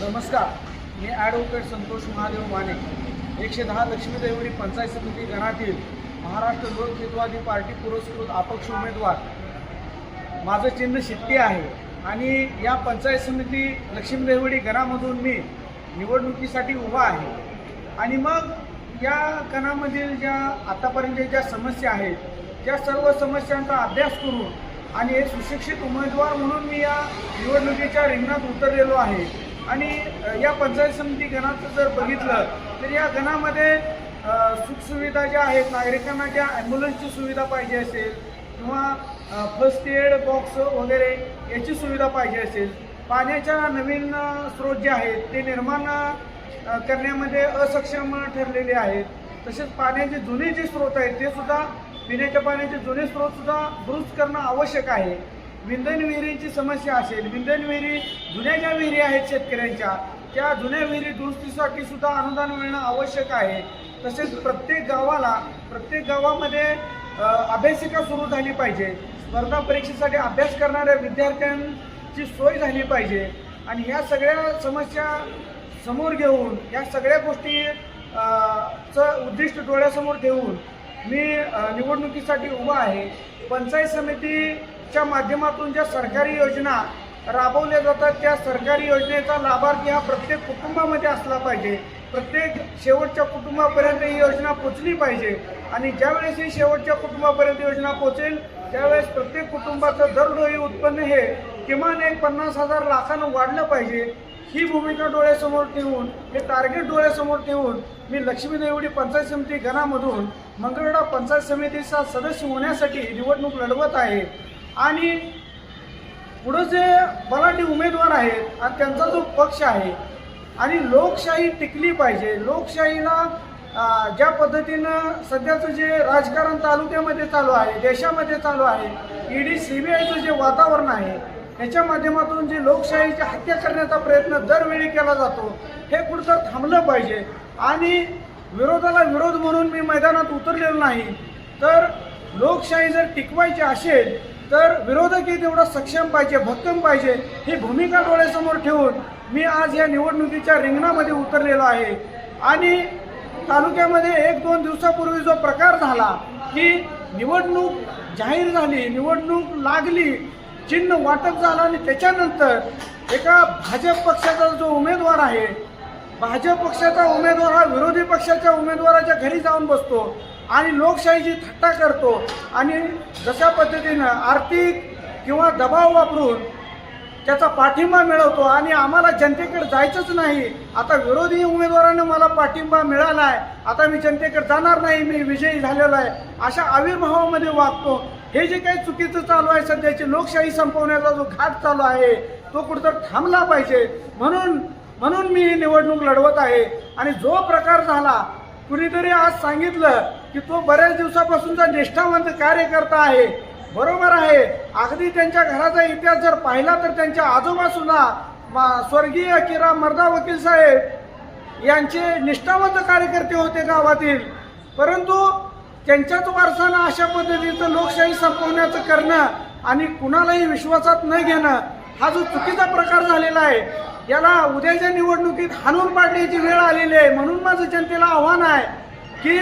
नमस्कार, मी ॲडव्होकेट संतोष महादेव माने 110 लक्ष्मी देवडी पंचायत समिती गणातील महाराष्ट्र लोकहितवादी पार्टी पुरस्कृत अपक्ष उमेदवार। माझं चिन्ह शिट्टी आहे आणि या पंचायत समिती लक्ष्मी देवडी गणामधून मी निवडणुकीसाठी उभा आहे। आणि मग या गणामधील ज्या आतापर्यंत ज्या समस्या आहेत त्या सर्व समस्यांचा अभ्यास करून आणि एक सुशिक्षित उमेदवार म्हणून मी या निवडणुकीच्या रिंगणात उतरलेलो आहे। आणि या पंचायत समिती गणाचं जर बघितलं तर या गणामध्ये सुखसुविधा ज्या आहेत, नागरिकांना ज्या ॲम्ब्युलन्सची सुविधा पाहिजे असेल किंवा फर्स्ट एड बॉक्स वगैरे याची सुविधा पाहिजे असेल, पाण्याच्या नवीन स्रोत जे आहेत ते निर्माण करण्यामध्ये असक्षम ठरलेले आहेत। तसेच पाण्याचे जुने जे स्रोत आहेत ते सुद्धा, पिण्याच्या पाण्याचे जुने स्रोतसुद्धा दुरुस्त करणं आवश्यक आहे। विंधन विहिरींची समस्या असेल, विंधन विहिरी जुन्या ज्या विहिरी आहेत शेतकऱ्यांच्या, त्या जुन्या विहिरी दुरुस्तीसाठी सुद्धा अनुदान मिळणं आवश्यक आहे। तसेच प्रत्येक गावामध्ये अभ्यासिका सुरू झाली पाहिजे, स्पर्धा परीक्षेसाठी अभ्यास करणाऱ्या विद्यार्थ्यांची सोय झाली पाहिजे। आणि ह्या सगळ्या समस्या समोर घेऊन, या सगळ्या गोष्टीचं उद्दिष्ट डोळ्यासमोर ठेवून मी निवडणुकीसाठी उभा आहे। पंचायत समितीच्या माध्यमातून ज्या सरकारी योजना राबवल्या जातात त्या सरकारी योजनेचा लाभार्थी हा प्रत्येक कुटुंबामध्ये असला पाहिजे, प्रत्येक शेवटच्या कुटुंबापर्यंत ही योजना पोचली पाहिजे। आणि ज्यावेळेस ही शेवटच्या कुटुंबापर्यंत योजना पोचेल त्यावेळेस प्रत्येक कुटुंबाचं दरडोई उत्पन्न हे किमान 50,000 लाखानं वाढलं पाहिजे। ही भूमिका डोळ्यासमोर ठेवून, हे टार्गेट डोळ्यासमोर ठेवून मी लक्ष्मी देवडी पंचायत समिती गणामधून मंगळवेढा पंचायत समितीचा सदस्य होण्यासाठी निवडणूक लढवत आहे। आणि पुढं जे बलाढ्य उमेदवार आहेत आणि त्यांचा जो पक्ष आहे, आणि लोकशाही टिकली पाहिजे। लोकशाहीला ज्या पद्धतीनं सध्याचं जे राजकारण तालुक्यामध्ये चालू आहे, देशामध्ये चालू आहे, ईडी सीबीआयचं जे वातावरण आहे याच्या माध्यमातून जी लोकशाहीची हत्या करण्याचा प्रयत्न दरवेळी केला जातो, हे कुठं थांबलं पाहिजे। आणि विरोधाला विरोध म्हणून मी मैदानात उतरलेलो नाही, तर लोकशाही जर टिकवायची असेल तर विरोधकही तेवढा सक्षम पाहिजे, भक्कम पाहिजे। ही भूमिका डोळ्यासमोर ठेवून मी आज या निवडणुकीच्या रिंगणामध्ये उतरलेलो आहे। आणि तालुक्यामध्ये 1-2 दिवसापूर्वी जो प्रकार झाला की निवडणूक जाहीर झाली, निवडणूक लागली, चिन्ह वाटप झालं आणि त्याच्यानंतर एका भाजप पक्षाचा जो उमेदवार आहे, भाजप पक्षाचा उमेदवार हा विरोधी पक्षाच्या उमेदवाराच्या घरी जाऊन बसतो आणि लोकशाहीची थट्टा करतो आणि जशा पद्धतीनं आर्थिक किंवा दबाव वापरून त्याचा पाठिंबा मिळवतो। आणि आम्हाला जनतेकडे जायचंच नाही, आता विरोधी उमेदवारानं मला पाठिंबा मिळाला आहे, आता मी जनतेकडे जाणार नाही, मी विजयी झालेलो आहे, अशा आविर्भावामध्ये वागतो। हे जे काही चुकीचं चालू आहे, सध्याची लोकशाही संपवण्याचा जो घाट चालू आहे तो कुठंतरी थांबला पाहिजे। म्हणून मी ही निवडणूक लढवत आहे। आणि जो प्रकार झाला, कुणीतरी आज सांगितलं की तो बऱ्याच दिवसापासूनचा निष्ठावंत कार्यकर्ता आहे, बरोबर आहे। अगदी त्यांच्या घराचा इतिहास जर पाहिला तर त्यांच्या आजोबा सुद्धा स्वर्गीय किरा मर्दा वकील साहेब यांचे निष्ठावंत कार्यकर्ते होते गावातील, परंतु त्यांच्याच वारसानं अशा पद्धतीचं लोकशाही संपवण्याचं करणं आणि कुणालाही विश्वासात न घेणं हा जो चुकीचा प्रकार झालेला आहे, याला उद्याच्या निवडणुकीत हाणून पाडण्याची वेळ आलेली आहे। म्हणून माझं जनतेला आव्हान आहे की